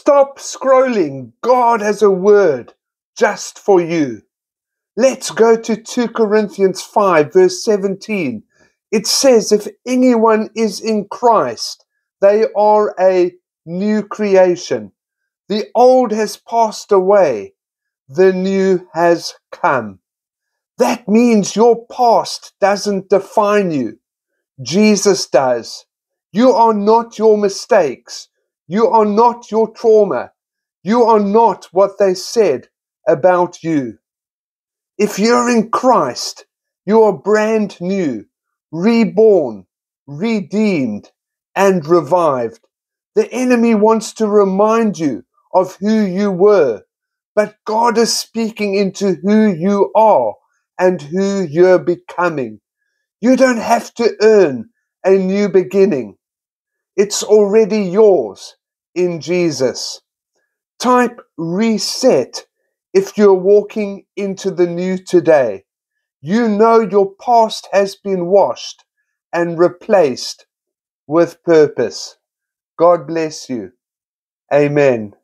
Stop scrolling. God has a word just for you. Let's go to 2 Corinthians 5, verse 17. It says, if anyone is in Christ, they are a new creation. The old has passed away. The new has come. That means your past doesn't define you. Jesus does. You are not your mistakes. You are not your trauma. You are not what they said about you. If you're in Christ, you are brand new, reborn, redeemed, and revived. The enemy wants to remind you of who you were, but God is speaking into who you are and who you're becoming. You don't have to earn a new beginning. It's already yours in Jesus. Type reset if you're walking into the new today. You know your past has been washed and replaced with purpose. God bless you. Amen.